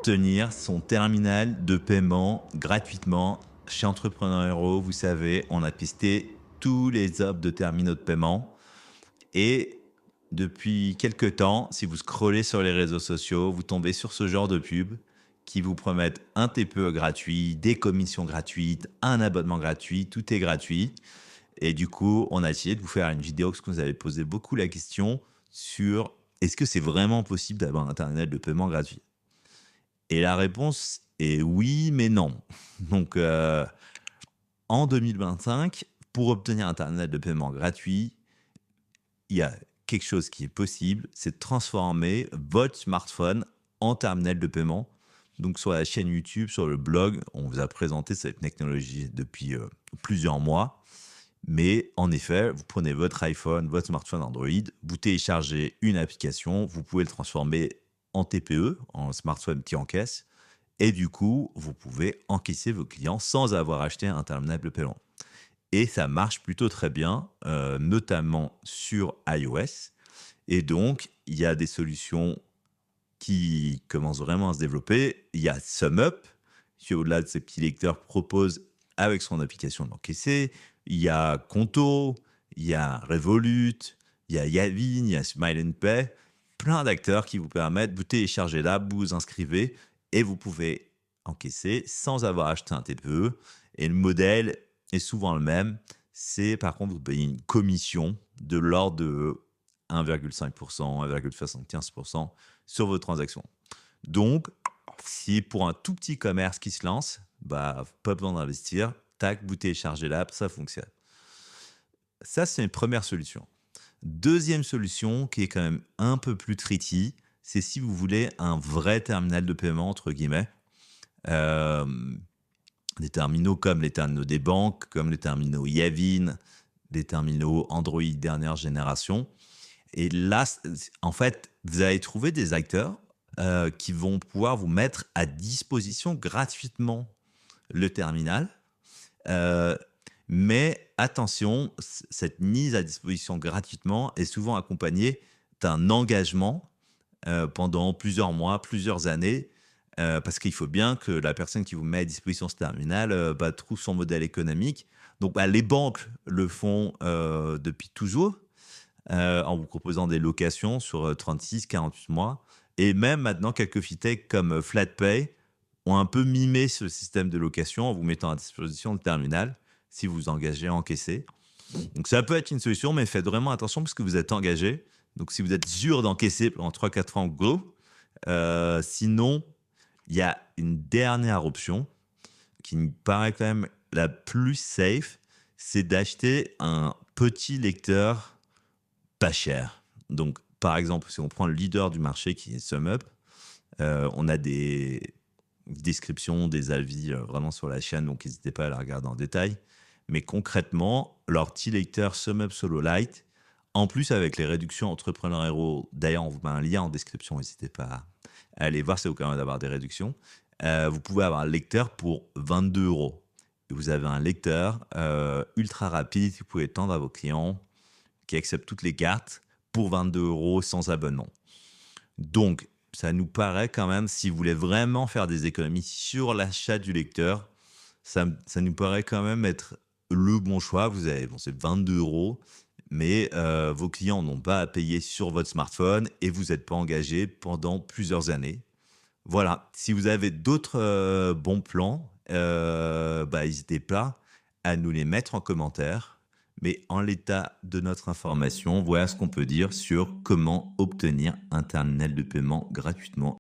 obtenir son terminal de paiement gratuitement chez Entrepreneur Hero. Vous savez, on a testé tous les offres de terminaux de paiement et depuis quelques temps, si vous scrollez sur les réseaux sociaux, vous tombez sur ce genre de pub qui vous promettent un TPE gratuit, des commissions gratuites, un abonnement gratuit, tout est gratuit. Et du coup, on a essayé de vous faire une vidéo parce que vous avez posé beaucoup la question sur est-ce que c'est vraiment possible d'avoir un terminal de paiement gratuit? Et la réponse est oui, mais non. Donc, en 2025, pour obtenir un terminal de paiement gratuit, il y a quelque chose qui est possible, c'est de transformer votre smartphone en terminal de paiement. Donc, sur la chaîne YouTube, sur le blog, on vous a présenté cette technologie depuis plusieurs mois. Mais en effet, vous prenez votre iPhone, votre smartphone Android, vous téléchargez une application, vous pouvez le transformer en TPE, en smartphone qui encaisse, et du coup, vous pouvez encaisser vos clients sans avoir acheté un terminal de paiement. Et ça marche plutôt très bien, notamment sur iOS. Et donc, il y a des solutions qui commencent vraiment à se développer. Il y a SumUp, qui au-delà de ces petits lecteurs propose avec son application d'encaisser. Il y a Conto, il y a Revolut, il y a Yavin, il y a Smile and Pay. Plein d'acteurs qui vous permettent, vous téléchargez l'app, vous vous inscrivez et vous pouvez encaisser sans avoir acheté un TPE. Et le modèle est souvent le même. C'est par contre, vous payez une commission de l'ordre de 1,5%, 1,75% sur vos transactions. Donc, si pour un tout petit commerce qui se lance, bah, pas besoin d'investir, tac, vous téléchargez l'app, ça fonctionne. Ça, c'est une première solution. Deuxième solution, qui est quand même un peu plus tricky, c'est si vous voulez un vrai terminal de paiement, entre guillemets. Euh, des terminaux comme les terminaux des banques, comme les terminaux Yavin, des terminaux Android dernière génération. Et là, en fait, vous allez trouver des acteurs qui vont pouvoir vous mettre à disposition gratuitement le terminal. Euh, mais attention, cette mise à disposition gratuitement est souvent accompagnée d'un engagement pendant plusieurs mois, plusieurs années, parce qu'il faut bien que la personne qui vous met à disposition ce terminal trouve son modèle économique. Donc, les banques le font depuis toujours, en vous proposant des locations sur 36, 48 mois. Et même maintenant, quelques fintechs comme FlatPay ont un peu mimé ce système de location en vous mettant à disposition le terminal si vous vous engagez à encaisser. Donc ça peut être une solution, mais faites vraiment attention parce que vous êtes engagé. Donc si vous êtes sûr d'encaisser pendant 3-4 ans, go. Sinon, il y a une dernière option qui me paraît quand même la plus safe, c'est d'acheter un petit lecteur pas cher. Donc, par exemple, si on prend le leader du marché qui est SumUp, on a des descriptions, des avis vraiment sur la chaîne, donc n'hésitez pas à la regarder en détail. Mais concrètement, leur petit lecteur SumUp Solo Lite, en plus avec les réductions Entrepreneur Hero, d'ailleurs on vous met un lien en description, n'hésitez pas à aller voir, ça vous permet d'avoir des réductions. Vous pouvez avoir un lecteur pour 22 euros. Et vous avez un lecteur ultra rapide que vous pouvez tendre à vos clients, qui accepte toutes les cartes pour 22 euros sans abonnement. Donc, ça nous paraît quand même, si vous voulez vraiment faire des économies sur l'achat du lecteur, ça nous paraît quand même être le bon choix. Vous avez, bon, c'est 22 euros, mais vos clients n'ont pas à payer sur votre smartphone et vous n'êtes pas engagé pendant plusieurs années. Voilà, si vous avez d'autres bons plans, n'hésitez pas à nous les mettre en commentaire. Mais en l'état de notre information, voilà ce qu'on peut dire sur comment obtenir un terminal de paiement gratuitement